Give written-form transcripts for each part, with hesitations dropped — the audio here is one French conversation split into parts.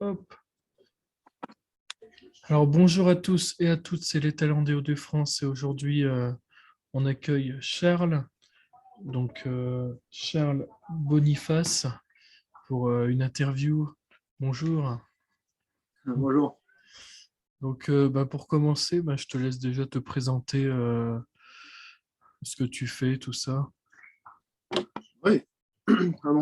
Hop. Alors bonjour à tous et à toutes, c'est les Talents des Hauts-de-France et aujourd'hui on accueille Charles, Charles Boniface pour une interview. Bonjour. Bonjour. Pour commencer, je te laisse déjà te présenter ce que tu fais, tout ça. Oui. Ah,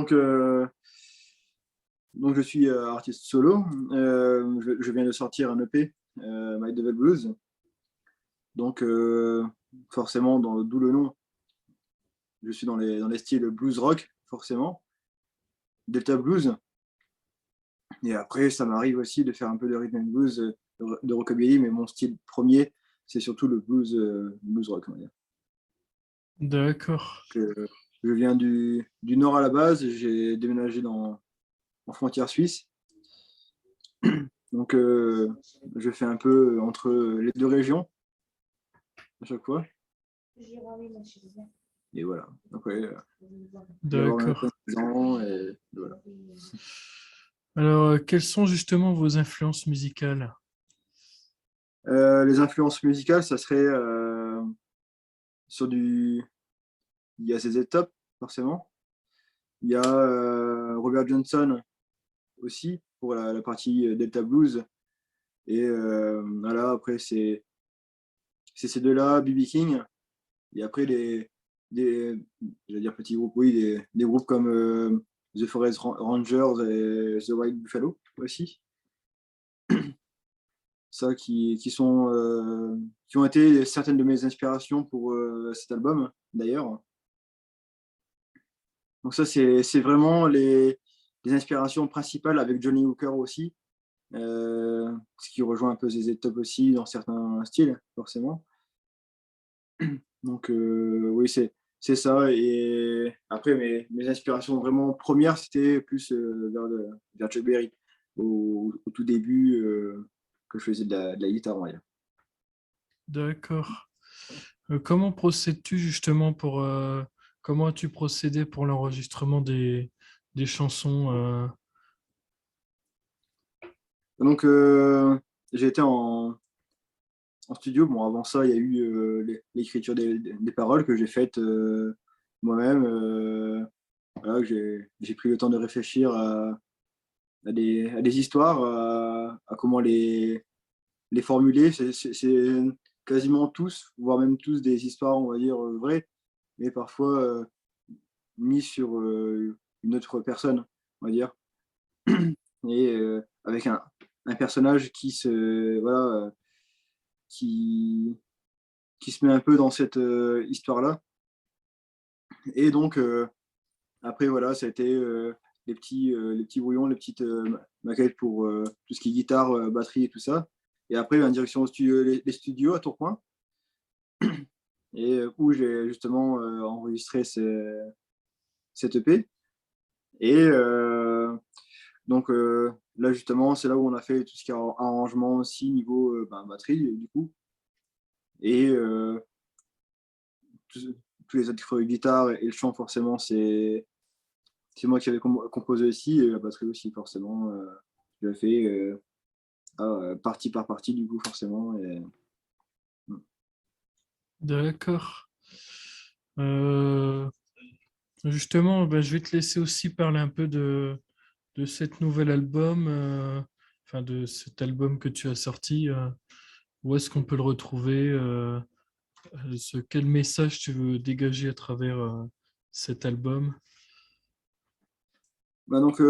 donc je suis artiste solo. Je viens de sortir un EP, My Devil Blues. Donc forcément, d'où le nom, je suis dans les styles blues rock, forcément, Delta Blues. Et après, ça m'arrive aussi de faire un peu de rhythm and blues, de rockabilly, mais mon style premier, c'est surtout le blues rock, on va dire. D'accord. Je viens du nord à la base, j'ai déménagé en frontière suisse. Donc, je fais un peu entre les deux régions à chaque fois. Et voilà. Donc, ouais, je vais avoir D'accord. 26 ans et voilà. Alors, quelles sont justement vos influences musicales? Les influences musicales, ça serait sur du. Il y a ZZ Top, forcément. Il y a Robert Johnson aussi pour la partie Delta Blues. Et voilà, après, c'est ces deux-là, B.B. King. Et après, des, j'allais dire petits groupes, oui, des groupes comme The Forest Rangers et The White Buffalo aussi. Ça qui ont été certaines de mes inspirations pour cet album, d'ailleurs. Donc ça, c'est vraiment les inspirations principales avec Johnny Hooker aussi, ce qui rejoint un peu ZZ Top aussi dans certains styles, forcément. Donc oui, c'est ça. Et après, mes inspirations vraiment premières, c'était plus vers Chuck Berry, au tout début, que je faisais de la guitare, on va dire. D'accord. Comment procèdes-tu justement comment as-tu procédé pour l'enregistrement des chansons Donc j'ai été en studio. Bon, avant ça, il y a eu l'écriture des paroles que j'ai faites moi-même. Voilà, que j'ai pris le temps de réfléchir à des histoires, à comment les formuler. C'est quasiment tous, voire même tous, des histoires, on va dire, vraies, mais parfois mises sur une autre personne, on va dire. Et avec un personnage voilà, qui, qui se met un peu dans cette histoire-là. Et donc, après, voilà, ça a été les petits brouillons, les petites maquettes pour tout ce qui est guitare, batterie et tout ça. Et après, en direction les studios à Tourcoing, et où j'ai justement enregistré cette EP. Et donc là, justement, c'est là où on a fait tout ce qui est arrangement aussi, niveau batterie, du coup. Et tous tous les autres guitares et le chant, forcément, c'est moi qui avais composé aussi, et la batterie aussi, forcément. Je l'ai fait partie par partie, du coup, forcément. Et... D'accord. Euh, Justement, je vais te laisser aussi parler un peu de cet nouvel album, enfin de cet album que tu as sorti. Où est-ce qu'on peut le retrouver? Quel message tu veux dégager à travers cet album? donc,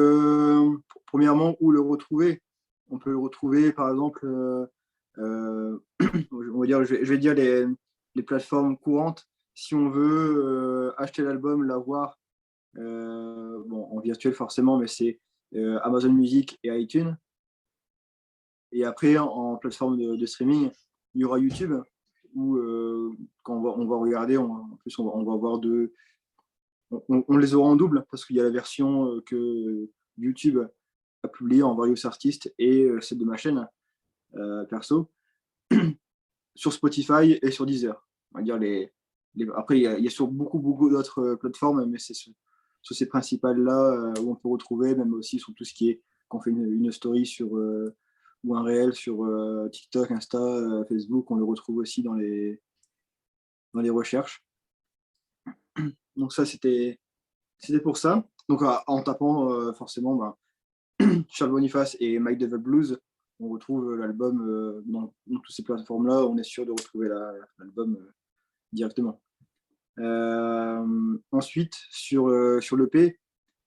premièrement, où le retrouver? On peut le retrouver, par exemple, on va dire, je vais dire les plateformes courantes. Si on veut acheter l'album, l'avoir, bon, en virtuel forcément, mais c'est Amazon Music et iTunes. Et après, en plateforme de streaming, il y aura YouTube, où quand on va regarder, en plus, on va avoir on les aura en double, parce qu'il y a la version que YouTube a publiée en Various Artists et celle de ma chaîne perso, sur Spotify et sur Deezer. On va dire après, il y a sur beaucoup d'autres plateformes, mais c'est sur ces principales-là où on peut retrouver, même aussi sur tout ce qui est quand on fait une story ou un réel sur TikTok, Insta, Facebook, on le retrouve aussi dans les recherches. Donc ça, c'était pour ça. Donc en tapant forcément Charles Boniface et My Devil Blues, on retrouve l'album dans toutes ces plateformes-là. On est sûr de retrouver l'album directement. Ensuite, sur l'EP,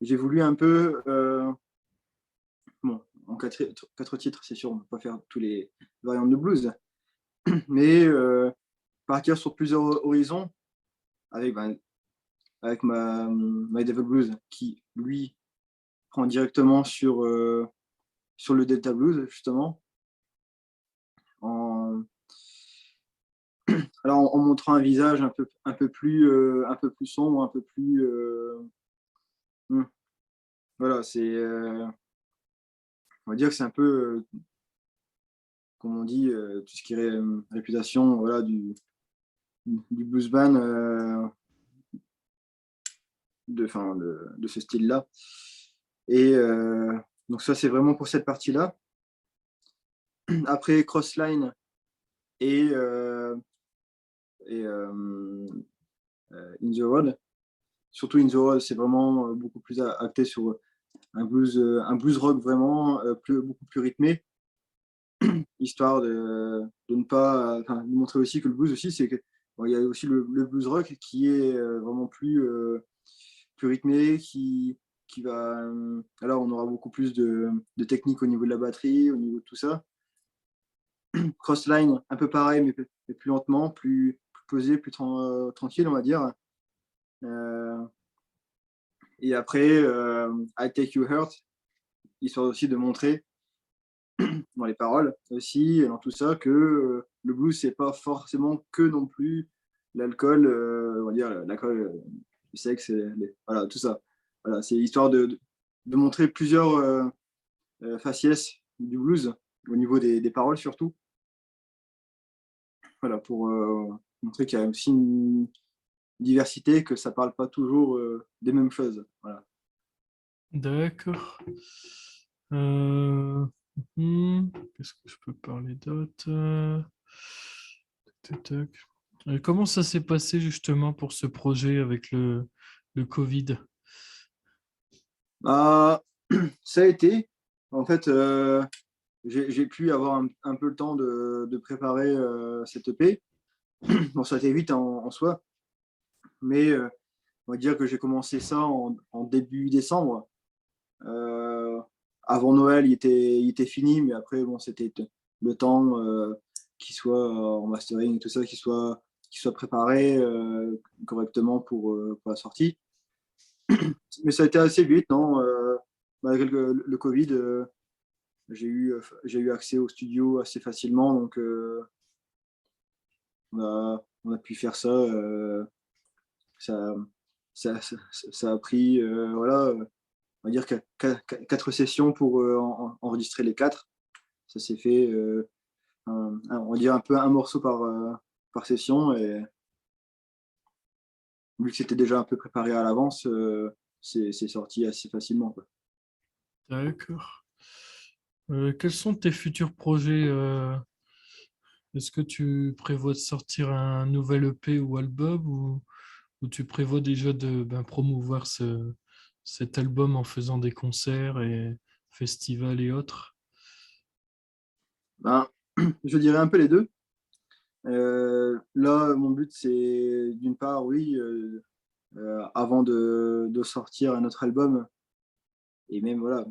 j'ai voulu un peu, en 4 titres, c'est sûr, on ne peut pas faire tous les variantes de blues, mais partir sur plusieurs horizons avec My Devil Blues qui, lui, prend directement sur le Delta Blues, justement, en montrant un visage un peu plus sombre, un peu plus voilà, on va dire que c'est un peu comme on dit, tout ce qui est réputation, voilà, du blues band de ce style-là. Et donc ça, c'est vraiment pour cette partie-là. Après Crossline et In the Road. Surtout In the Road, c'est vraiment beaucoup plus acté sur un blues rock vraiment beaucoup plus rythmé, histoire de ne pas, de montrer aussi que le blues aussi, c'est que il y a aussi le blues rock qui est vraiment plus rythmé, qui va. Alors, on aura beaucoup plus de technique au niveau de la batterie, au niveau de tout ça. Crossline, un peu pareil, mais plus lentement, plus posé, plus tranquille, on va dire. Et après, I Take You Hurt, histoire aussi de montrer dans les paroles aussi, dans tout ça, que le blues, c'est pas forcément que non plus l'alcool, on va dire l'alcool, le sexe, voilà, tout ça. Voilà, c'est histoire de montrer plusieurs faciès du blues, au niveau des paroles surtout. Voilà, pour montrer qu'il y a aussi une diversité, que ça parle pas toujours des mêmes choses. Voilà. D'accord. Qu'est-ce que je peux parler d'autre? Tac, tac, tac. Comment ça s'est passé justement pour ce projet avec le Covid? Bah, ça a été, en fait, j'ai pu avoir un peu le temps de préparer cette EP. Bon, ça a été vite en soi, mais on va dire que j'ai commencé ça en début décembre. Avant Noël, il était fini, mais après, bon, c'était le temps qu'il soit en mastering et tout ça, qu'il soit préparé correctement pour la sortie. Mais ça a été assez vite, non malgré le Covid, j'ai eu accès au studio assez facilement, donc on a pu faire ça. Ça, ça a pris, voilà, on va dire 4 sessions pour enregistrer les 4. Ça s'est fait, on va dire un peu un morceau par session, et vu que c'était déjà un peu préparé à l'avance, c'est sorti assez facilement, quoi. D'accord. Quels sont tes futurs projets? Est-ce que tu prévois de sortir un nouvel EP ou album ou tu prévois déjà de promouvoir cet album en faisant des concerts et festivals et autres? Ben, je dirais un peu les deux. Là, mon but, c'est d'une part, oui, avant de sortir un autre album, et même voilà,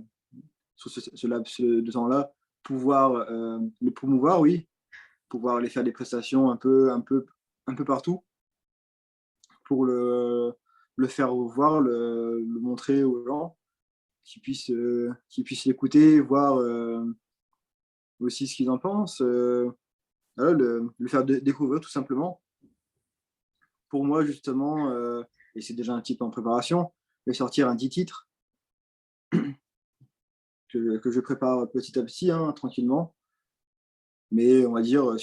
sur ce laps de temps-là, pouvoir le promouvoir, oui, pouvoir aller faire des prestations un peu partout pour le faire voir, le montrer aux gens, qui puissent l'écouter, voir aussi ce qu'ils en pensent, voilà, le faire découvrir tout simplement. Pour moi, justement, et c'est déjà un petit peu en préparation, de sortir un 10 titres que je prépare petit à petit, hein, tranquillement. Mais on va dire,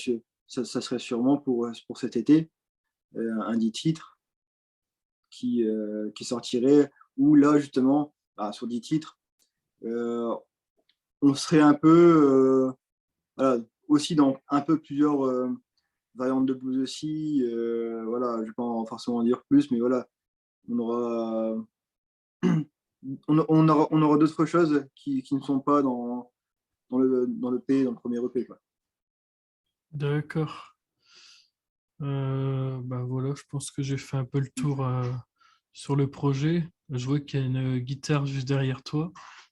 ça serait sûrement pour cet été, un 10 titres qui sortirait, où là, justement, sur 10 titres, on serait un peu voilà, aussi dans un peu plusieurs variantes de blues aussi. Voilà, je ne vais pas forcément en dire plus, mais voilà, on aura, on aura d'autres choses qui ne sont pas dans le P, dans le premier EP, quoi. D'accord. Bah voilà, je pense que j'ai fait un peu le tour sur le projet. Je vois qu'il y a une guitare juste derrière toi.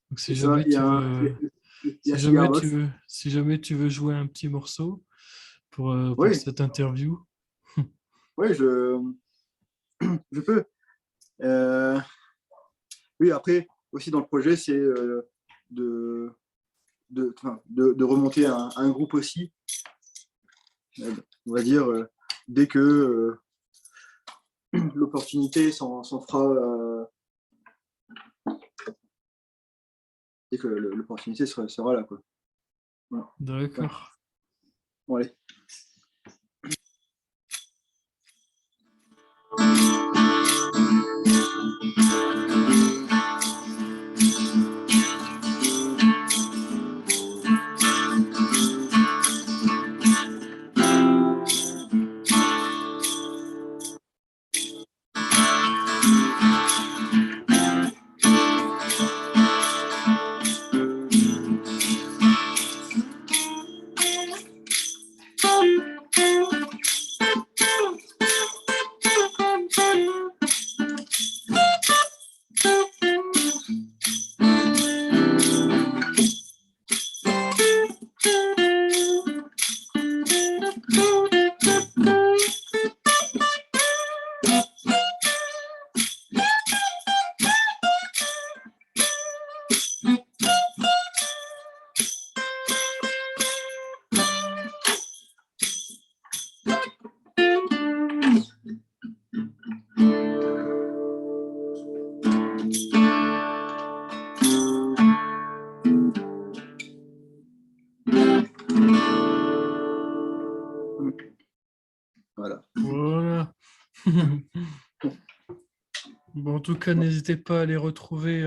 Donc C'est ça, il y a Cigarbox. si jamais tu veux jouer un petit morceau pour Oui, cette interview. oui, je peux. Euh, oui, après, aussi dans le projet, c'est de, de remonter un groupe aussi. On va dire, dès que l'opportunité s'en fera, dès que l'opportunité sera là, quoi. Voilà. Ouais. D'accord. Bon, allez. Voilà. Voilà. Bon, en tout cas, n'hésitez pas à les retrouver,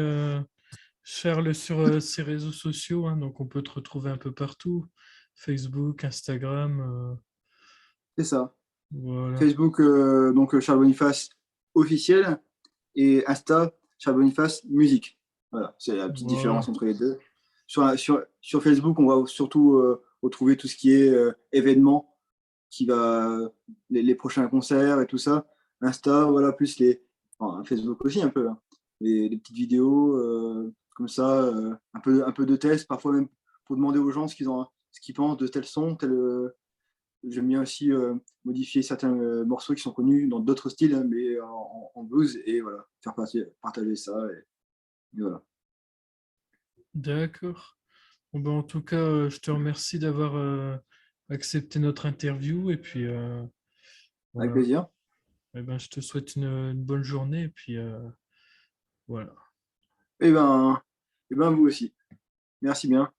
Charles, sur ses réseaux sociaux, hein. Donc, on peut te retrouver un peu partout. Facebook, Instagram. C'est ça. Voilà. Facebook, donc Charles Boniface officiel, et Insta, Charles Boniface musique. Voilà, c'est la petite différence Voilà. entre les deux. Sur Facebook, on va surtout retrouver tout ce qui est événements, les prochains concerts et tout ça. Insta, voilà, plus enfin, Facebook aussi un peu, hein. Les petites vidéos comme ça, un peu de tests, parfois même pour demander aux gens ce qu'ils pensent de tel son, j'aime bien aussi modifier certains morceaux qui sont connus dans d'autres styles, hein, mais en blues, et voilà, faire partager ça. Et voilà. D'accord. Bon, ben, en tout cas, je te remercie d'avoir accepté notre interview. Et puis, Avec voilà. plaisir. Eh ben, je te souhaite une bonne journée. Et puis, voilà. Et ben vous aussi. Merci bien.